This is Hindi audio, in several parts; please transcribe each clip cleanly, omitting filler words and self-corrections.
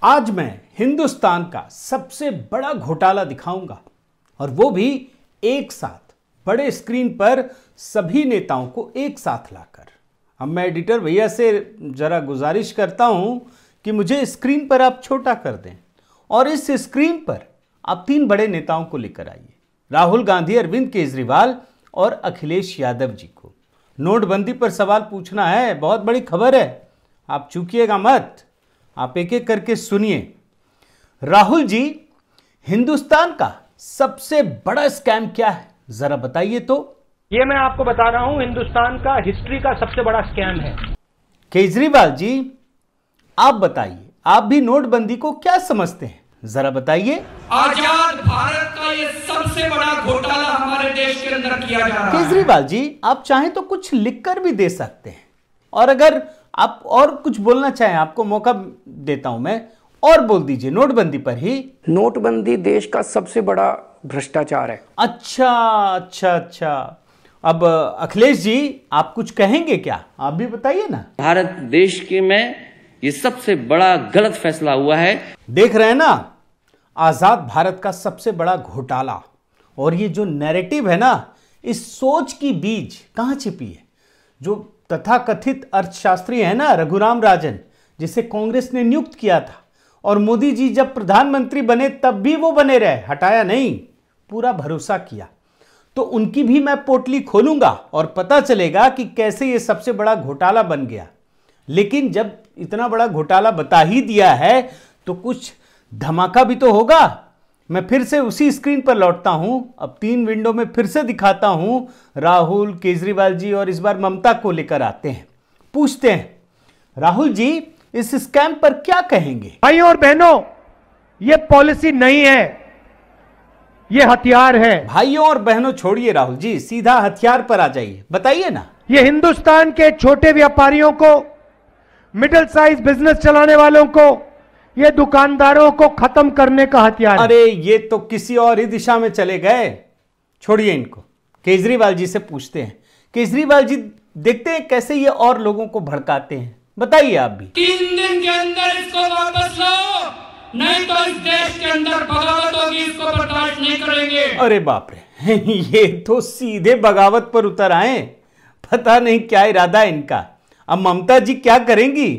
आज मैं हिंदुस्तान का सबसे बड़ा घोटाला दिखाऊंगा और वो भी एक साथ बड़े स्क्रीन पर सभी नेताओं को एक साथ लाकर। अब मैं एडिटर भैया से जरा गुजारिश करता हूं कि मुझे स्क्रीन पर आप छोटा कर दें और इस स्क्रीन पर आप तीन बड़े नेताओं को लेकर आइए, राहुल गांधी, अरविंद केजरीवाल और अखिलेश यादव जी को। नोटबंदी पर सवाल पूछना है, बहुत बड़ी खबर है, आप चूकिएगा मत, आप एक एक करके सुनिए। राहुल जी, हिंदुस्तान का सबसे बड़ा स्कैम क्या है, जरा बताइए तो। ये मैं आपको बता रहा हूं, हिंदुस्तान का हिस्ट्री का सबसे बड़ा स्कैम है। केजरीवाल जी, आप बताइए, आप भी नोटबंदी को क्या समझते हैं, जरा बताइए। आजाद भारत का ये सबसे बड़ा घोटाला हमारे देश के अंदर किया जा रहा है। केजरीवाल जी, आप चाहें तो कुछ लिखकर भी दे सकते हैं, और अगर आप और कुछ बोलना चाहें, आपको मौका देता हूं मैं, और बोल दीजिए नोटबंदी पर ही। नोटबंदी देश का सबसे बड़ा भ्रष्टाचार है। अच्छा। अब अखिलेश जी, आप कुछ कहेंगे क्या, आप भी बताइए ना। भारत देश के में ये सबसे बड़ा गलत फैसला हुआ है। देख रहे हैं ना, आजाद भारत का सबसे बड़ा घोटाला, और ये जो नैरेटिव है ना, इस सोच की बीज कहां छिपी है। जो तथाकथित अर्थशास्त्री है ना, रघुराम राजन, जिसे कांग्रेस ने नियुक्त किया था, और मोदी जी जब प्रधानमंत्री बने तब भी वो बने रहे, हटाया नहीं, पूरा भरोसा किया। तो उनकी भी मैं पोटली खोलूंगा और पता चलेगा कि कैसे ये सबसे बड़ा घोटाला बन गया। लेकिन जब इतना बड़ा घोटाला बता ही दिया है तो कुछ धमाका भी तो होगा। मैं फिर से उसी स्क्रीन पर लौटता हूं, अब तीन विंडो में फिर से दिखाता हूं, राहुल, केजरीवाल जी और इस बार ममता को लेकर आते हैं। पूछते हैं, राहुल जी, इस स्कैम पर क्या कहेंगे। भाइयों और बहनों, ये पॉलिसी नहीं है, ये हथियार है। भाइयों और बहनों छोड़िए राहुल जी, सीधा हथियार पर आ जाइए, बताइए ना। ये हिंदुस्तान के छोटे व्यापारियों को, मिडिल साइज बिजनेस चलाने वालों को, ये दुकानदारों को खत्म करने का हथियार है। अरे ये तो किसी और ही दिशा में चले गए, छोड़िए इनको। केजरीवाल जी से पूछते हैं। केजरीवाल जी, देखते हैं कैसे ये और लोगों को भड़काते हैं, बताइए आप भी। 3 दिन के अंदर इसको वापस लाओ, नहीं तो इस देश के अंदर बगावत होगी, इसको बर्दाश्त नहीं करेंगे। अरे बाप रे, ये तो सीधे बगावत पर उतर आए, पता नहीं क्या इरादा है इनका। अब ममता जी क्या करेंगी,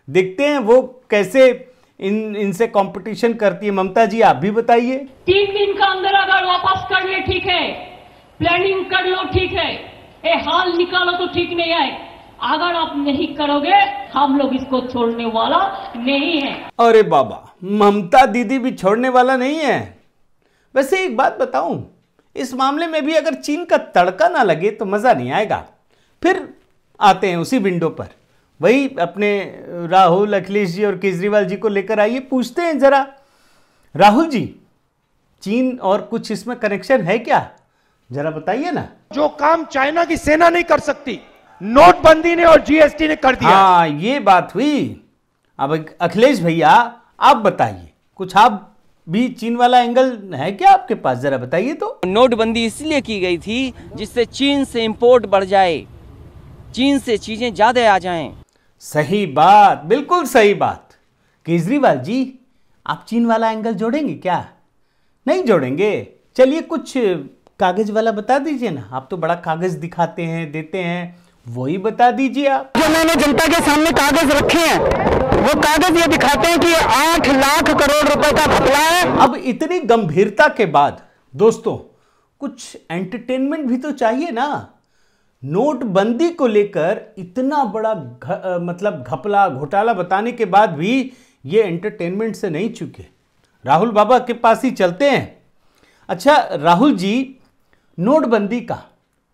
देखते हैं वो कैसे इनसे कंपटीशन करती है। ममता जी, आप भी बताइए। 3 दिन का अंदर अगर वापस कर ले ठीक है, प्लानिंग कर लो ठीक है, ये हाल निकालो तो ठीक नहीं है। अगर आप नहीं करोगे, हम लोग इसको छोड़ने वाला नहीं है। अरे बाबा, ममता दीदी भी छोड़ने वाला नहीं है। वैसे एक बात बताऊं, इस मामले में भी अगर चीन का तड़का ना लगे तो मजा नहीं आएगा। फिर आते हैं उसी विंडो पर, वही अपने राहुल, अखिलेश जी और केजरीवाल जी को लेकर आइए। पूछते हैं जरा, राहुल जी, चीन और कुछ इसमें कनेक्शन है क्या, जरा बताइए ना। जो काम चाइना की सेना नहीं कर सकती, नोटबंदी ने और जीएसटी ने कर दिया। हाँ, ये बात हुई। अब अखिलेश भैया, आप बताइए, कुछ आप भी चीन वाला एंगल है क्या आपके पास, जरा बताइए तो। नोटबंदी इसलिए की गई थी जिससे चीन से इंपोर्ट बढ़ जाए, चीन से चीजें ज्यादा आ जाएं। सही बात, बिल्कुल सही बात। केजरीवाल जी, आप चीन वाला एंगल जोड़ेंगे क्या, नहीं जोड़ेंगे? चलिए कुछ कागज वाला बता दीजिए ना, आप तो बड़ा कागज दिखाते हैं, देते हैं, वही बता दीजिए आप। जो मैंने जनता के सामने कागज रखे हैं, वो कागज ये दिखाते हैं कि 8 लाख करोड़ रुपए का घपला है। अब इतनी गंभीरता के बाद दोस्तों, कुछ एंटरटेनमेंट भी तो चाहिए ना। नोटबंदी को लेकर इतना बड़ा मतलब घपला, घोटाला बताने के बाद भी ये एंटरटेनमेंट से नहीं चुके। राहुल बाबा के पास ही चलते हैं। अच्छा राहुल जी, नोटबंदी का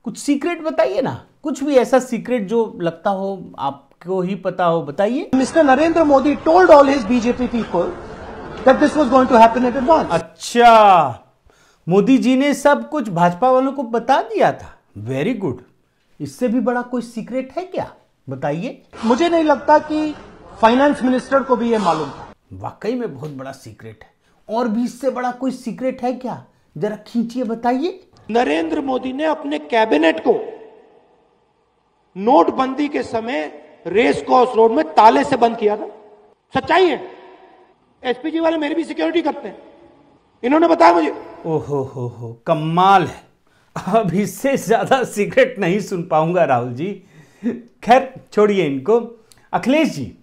कुछ सीक्रेट बताइए ना, कुछ भी ऐसा सीक्रेट जो लगता हो आपको ही पता हो, बताइए। Mr. Narendra Modi told all his BJP people that this was going to happen at once. अच्छा, मोदी जी ने सब कुछ भाजपा वालों को बता दिया था, वेरी गुड। इससे भी बड़ा कोई सीक्रेट है क्या, बताइए। मुझे नहीं लगता कि फाइनेंस मिनिस्टर को भी यह मालूम था। वाकई में बहुत बड़ा सीक्रेट है। और भी इससे बड़ा कोई सीक्रेट है क्या, जरा खींचिए, बताइए। नरेंद्र मोदी ने अपने कैबिनेट को नोटबंदी के समय रेस कोर्स रोड में ताले से बंद किया था, सच्चाई है। एसपीजी वाले मेरी भी सिक्योरिटी करते हैं, इन्होंने बताया मुझे। ओहो हो, कमाल है। अब इससे ज्यादा सीक्रेट नहीं सुन पाऊंगा राहुल जी। खैर छोड़िए इनको। अखिलेश जी,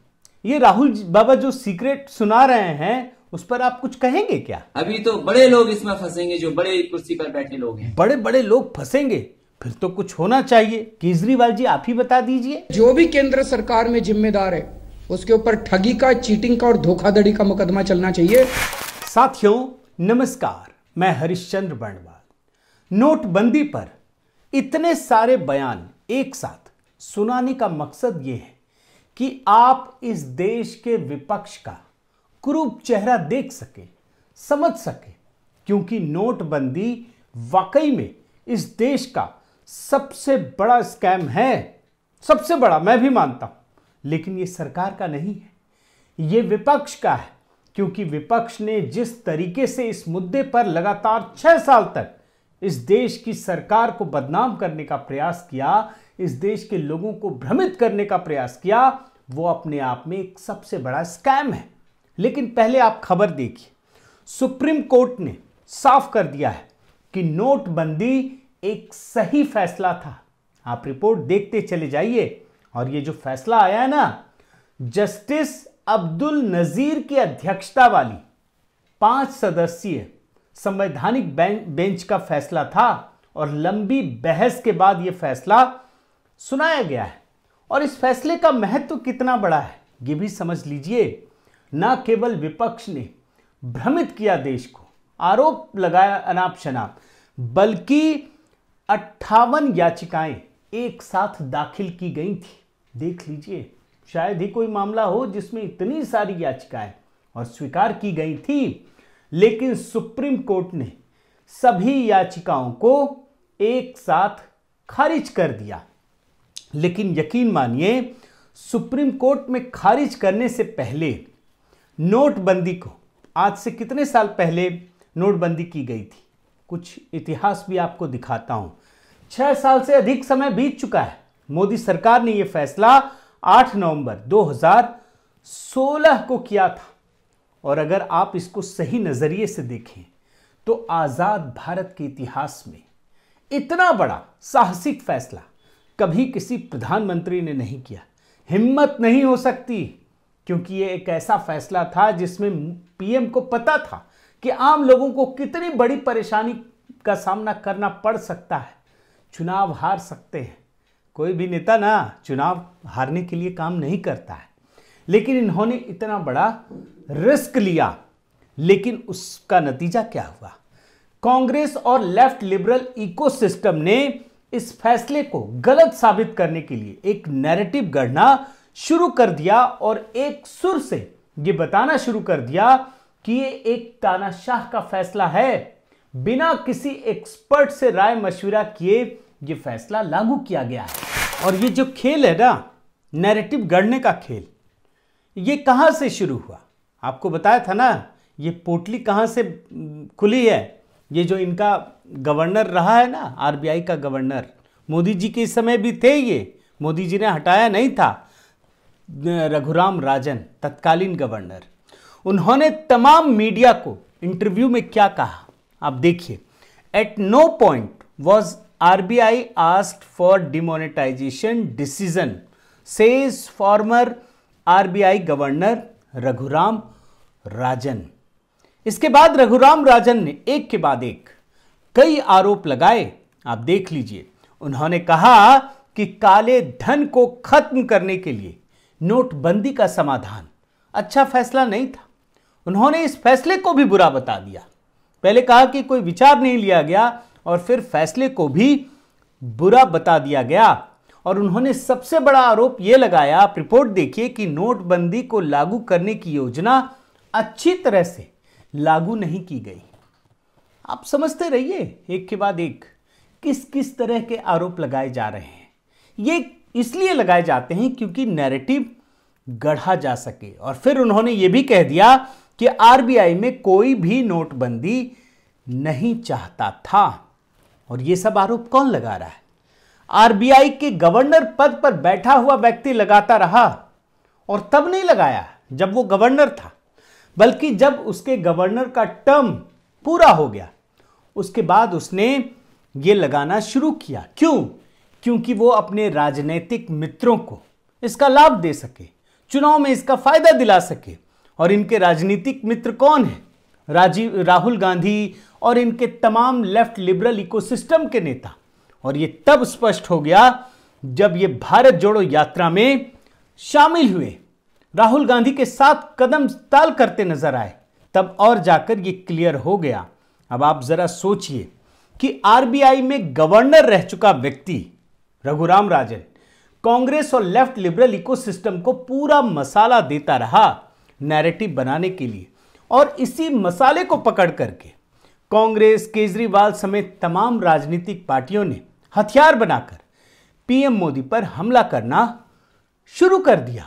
ये राहुल बाबा जो सीक्रेट सुना रहे हैं उस पर आप कुछ कहेंगे क्या? अभी तो बड़े लोग इसमें फंसेंगे, जो बड़े कुर्सी पर बैठे लोग हैं। बड़े बड़े लोग फंसेंगे? फिर तो कुछ होना चाहिए। केजरीवाल जी आप ही बता दीजिए। जो भी केंद्र सरकार में जिम्मेदार है उसके ऊपर ठगी का, चीटिंग का और धोखाधड़ी का मुकदमा चलना चाहिए। साथियों नमस्कार, मैं हरिश्चंद्र बर्णवाल। नोटबंदी पर इतने सारे बयान एक साथ सुनाने का मकसद यह है कि आप इस देश के विपक्ष का क्रूप चेहरा देख सके, समझ सके, क्योंकि नोटबंदी वाकई में इस देश का सबसे बड़ा स्कैम है। सबसे बड़ा मैं भी मानता हूं, लेकिन ये सरकार का नहीं है, ये विपक्ष का है। क्योंकि विपक्ष ने जिस तरीके से इस मुद्दे पर लगातार 6 साल तक इस देश की सरकार को बदनाम करने का प्रयास किया, इस देश के लोगों को भ्रमित करने का प्रयास किया, वो अपने आप में एक सबसे बड़ा स्कैम है। लेकिन पहले आप खबर देखिए। सुप्रीम कोर्ट ने साफ कर दिया है कि नोटबंदी एक सही फैसला था। आप रिपोर्ट देखते चले जाइए। और ये जो फैसला आया है ना, जस्टिस अब्दुल नजीर की अध्यक्षता वाली 5 सदस्यीय संवैधानिक बेंच का फैसला था और लंबी बहस के बाद यह फैसला सुनाया गया है। और इस फैसले का महत्व कितना बड़ा है यह भी समझ लीजिए। न केवल विपक्ष ने भ्रमित किया देश को, आरोप लगाया अनाप शनाप, बल्कि 58 याचिकाएं एक साथ दाखिल की गई थी। देख लीजिए, शायद ही कोई मामला हो जिसमें इतनी सारी याचिकाएं और स्वीकार की गई थी। लेकिन सुप्रीम कोर्ट ने सभी याचिकाओं को एक साथ खारिज कर दिया। लेकिन यकीन मानिए, सुप्रीम कोर्ट में खारिज करने से पहले नोटबंदी को, आज से कितने साल पहले नोटबंदी की गई थी, कुछ इतिहास भी आपको दिखाता हूं। 6 साल से अधिक समय बीत चुका है। मोदी सरकार ने यह फैसला 8 नवंबर 2016 को किया था। और अगर आप इसको सही नजरिए से देखें तो आजाद भारत के इतिहास में इतना बड़ा साहसिक फैसला कभी किसी प्रधानमंत्री ने नहीं किया। हिम्मत नहीं हो सकती, क्योंकि यह एक ऐसा फैसला था जिसमें पीएम को पता था कि आम लोगों को कितनी बड़ी परेशानी का सामना करना पड़ सकता है। चुनाव हार सकते हैं, कोई भी नेता ना चुनाव हारने के लिए काम नहीं करता है, लेकिन इन्होंने इतना बड़ा रिस्क लिया। लेकिन उसका नतीजा क्या हुआ? कांग्रेस और लेफ्ट लिबरल इकोसिस्टम ने इस फैसले को गलत साबित करने के लिए एक नैरेटिव गढ़ना शुरू कर दिया और एक सुर से यह बताना शुरू कर दिया कि ये एक तानाशाह का फैसला है। बिना किसी एक्सपर्ट से राय मशविरा किए यह फैसला लागू किया गया है। और ये जो खेल है ना, नैरेटिव गढ़ने का खेल, ये कहां से शुरू हुआ? आपको बताया था ना, ये पोटली कहां से खुली है। ये जो इनका गवर्नर रहा है ना, आरबीआई का गवर्नर, मोदी जी के समय भी थे ये, मोदी जी ने हटाया नहीं था। रघुराम राजन, तत्कालीन गवर्नर, उन्होंने तमाम मीडिया को इंटरव्यू में क्या कहा आप देखिए। At no point was RBI asked for demonetisation decision, says former RBI governor Raghuram Rajan. इसके बाद रघुराम राजन ने एक के बाद एक कई आरोप लगाए। आप देख लीजिए, उन्होंने कहा कि काले धन को खत्म करने के लिए नोटबंदी का समाधान अच्छा फैसला नहीं था। उन्होंने इस फैसले को भी बुरा बता दिया। पहले कहा कि कोई विचार नहीं लिया गया और फिर फैसले को भी बुरा बता दिया गया। और उन्होंने सबसे बड़ा आरोप यह लगाया, आप रिपोर्ट देखिए, कि नोटबंदी को लागू करने की योजना अच्छी तरह से लागू नहीं की गई। आप समझते रहिए एक के बाद एक किस किस तरह के आरोप लगाए जा रहे हैं। ये इसलिए लगाए जाते हैं क्योंकि नैरेटिव गढ़ा जा सके। और फिर उन्होंने ये भी कह दिया कि आरबीआई में कोई भी नोटबंदी नहीं चाहता था। और ये सब आरोप कौन लगा रहा है? आरबीआई के गवर्नर पद पर बैठा हुआ व्यक्ति लगाता रहा। और तब नहीं लगाया जब वो गवर्नर था, बल्कि जब उसके गवर्नर का टर्म पूरा हो गया उसके बाद उसने ये लगाना शुरू किया। क्यों? क्योंकि वो अपने राजनीतिक मित्रों को इसका लाभ दे सके, चुनाव में इसका फायदा दिला सके। और इनके राजनीतिक मित्र कौन है? राहुल गांधी और इनके तमाम लेफ्ट लिबरल इकोसिस्टम के नेता। और ये तब स्पष्ट हो गया जब ये भारत जोड़ो यात्रा में शामिल हुए, राहुल गांधी के साथ कदम ताल करते नजर आए, तब और जाकर ये क्लियर हो गया। अब आप जरा सोचिए कि आरबीआई में गवर्नर रह चुका व्यक्ति रघुराम राजन कांग्रेस और लेफ्ट लिबरल इकोसिस्टम को पूरा मसाला देता रहा नैरेटिव बनाने के लिए, और इसी मसाले को पकड़ करके कांग्रेस, केजरीवाल समेत तमाम राजनीतिक पार्टियों ने हथियार बनाकर पीएम मोदी पर हमला करना शुरू कर दिया।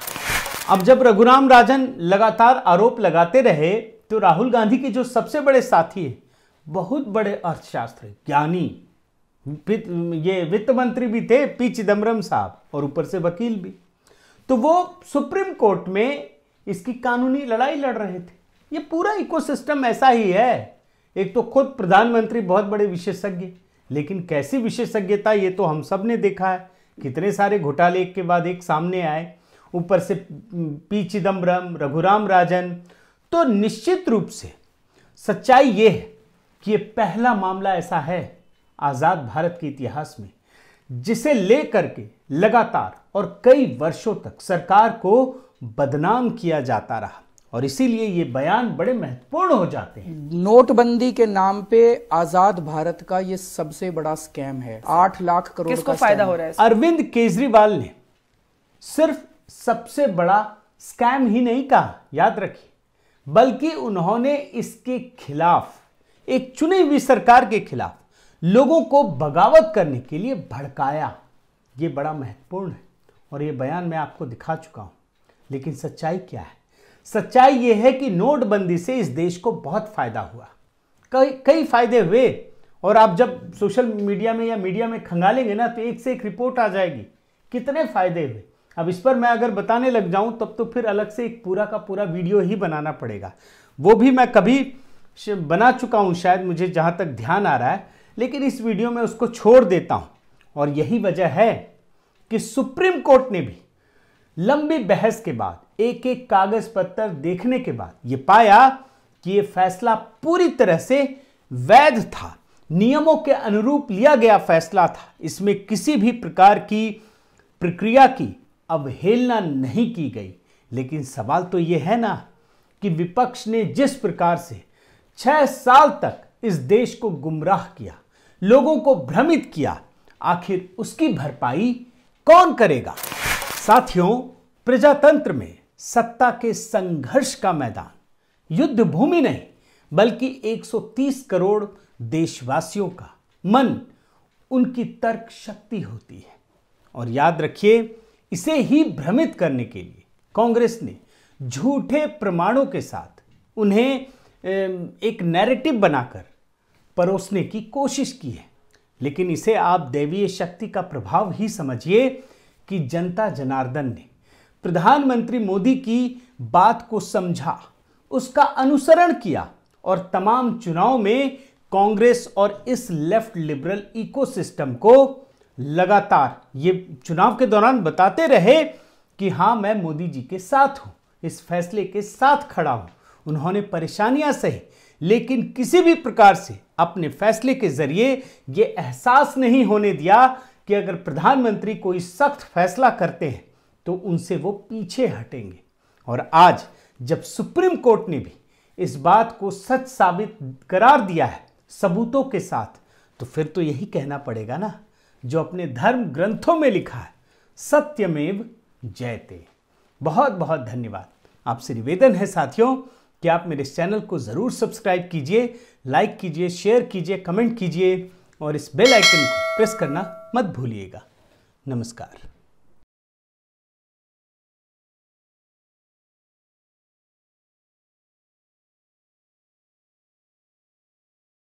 अब जब रघुराम राजन लगातार आरोप लगाते रहे तो राहुल गांधी के जो सबसे बड़े साथी है, बहुत बड़े अर्थशास्त्री ज्ञानी, ये वित्त मंत्री भी थे पी चिदम्बरम साहब, और ऊपर से वकील भी, तो वो सुप्रीम कोर्ट में इसकी कानूनी लड़ाई लड़ रहे थे। ये पूरा इकोसिस्टम ऐसा ही है। एक तो खुद प्रधानमंत्री बहुत बड़े विशेषज्ञ, लेकिन कैसी विशेषज्ञता ये तो हम सब ने देखा है। कितने सारे घोटाले एक के बाद एक सामने आए, ऊपर से पी चिदम्बरम, रघुराम राजन। तो निश्चित रूप से सच्चाई ये है कि ये पहला मामला ऐसा है आजाद भारत के इतिहास में जिसे लेकर के लगातार और कई वर्षों तक सरकार को बदनाम किया जाता रहा, और इसीलिए ये बयान बड़े महत्वपूर्ण हो जाते हैं। नोटबंदी के नाम पे आजाद भारत का ये सबसे बड़ा स्कैम है। 8 लाख करोड़ किसको फायदा हो रहा है? अरविंद केजरीवाल ने सिर्फ सबसे बड़ा स्कैम ही नहीं कहा, याद रखिए, बल्कि उन्होंने इसके खिलाफ, एक चुनी हुई सरकार के खिलाफ लोगों को बगावत करने के लिए भड़काया। यह बड़ा महत्वपूर्ण है और यह बयान मैं आपको दिखा चुका हूं। लेकिन सच्चाई क्या है? सच्चाई यह है कि नोटबंदी से इस देश को बहुत फायदा हुआ, कई फायदे हुए। और आप जब सोशल मीडिया में या मीडिया में खंगालेंगे ना तो एक से एक रिपोर्ट आ जाएगी कितने फायदे हुए। अब इस पर मैं अगर बताने लग जाऊं तब तो फिर अलग से एक पूरा का पूरा वीडियो ही बनाना पड़ेगा। वो भी मैं कभी बना चुका हूं शायद, मुझे जहां तक ध्यान आ रहा है, लेकिन इस वीडियो में उसको छोड़ देता हूं। और यही वजह है कि सुप्रीम कोर्ट ने भी लंबी बहस के बाद, एक एक कागज पत्तर देखने के बाद यह पाया कि यह फैसला पूरी तरह से वैध था, नियमों के अनुरूप लिया गया फैसला था। इसमें किसी भी प्रकार की प्रक्रिया की अवहेलना नहीं की गई। लेकिन सवाल तो यह है ना कि विपक्ष ने जिस प्रकार से 6 साल तक इस देश को गुमराह किया, लोगों को भ्रमित किया, आखिर उसकी भरपाई कौन करेगा? साथियों, प्रजातंत्र में सत्ता के संघर्ष का मैदान युद्ध भूमि नहीं, बल्कि 130 करोड़ देशवासियों का मन, उनकी तर्क शक्ति होती है। और याद रखिए, इसे ही भ्रमित करने के लिए कांग्रेस ने झूठे प्रमाणों के साथ उन्हें एक नैरेटिव बनाकर परोसने की कोशिश की है। लेकिन इसे आप दैवीय शक्ति का प्रभाव ही समझिए कि जनता जनार्दन ने प्रधानमंत्री मोदी की बात को समझा, उसका अनुसरण किया और तमाम चुनाव में कांग्रेस और इस लेफ्ट लिबरल इकोसिस्टम को लगातार ये चुनाव के दौरान बताते रहे कि हां, मैं मोदी जी के साथ हूं, इस फैसले के साथ खड़ा हूं। उन्होंने परेशानियां सही, लेकिन किसी भी प्रकार से अपने फैसले के जरिए यह एहसास नहीं होने दिया कि अगर प्रधानमंत्री कोई सख्त फैसला करते हैं तो उनसे वो पीछे हटेंगे। और आज जब सुप्रीम कोर्ट ने भी इस बात को सच साबित करार दिया है सबूतों के साथ, तो फिर तो यही कहना पड़ेगा ना, जो अपने धर्म ग्रंथों में लिखा है, सत्यमेव जयते। बहुत बहुत धन्यवाद। आपसे निवेदन है साथियों कि आप मेरे इस चैनल को जरूर सब्सक्राइब कीजिए, लाइक कीजिए, शेयर कीजिए, कमेंट कीजिए और इस बेल आइकन को प्रेस करना मत भूलिएगा। नमस्कार।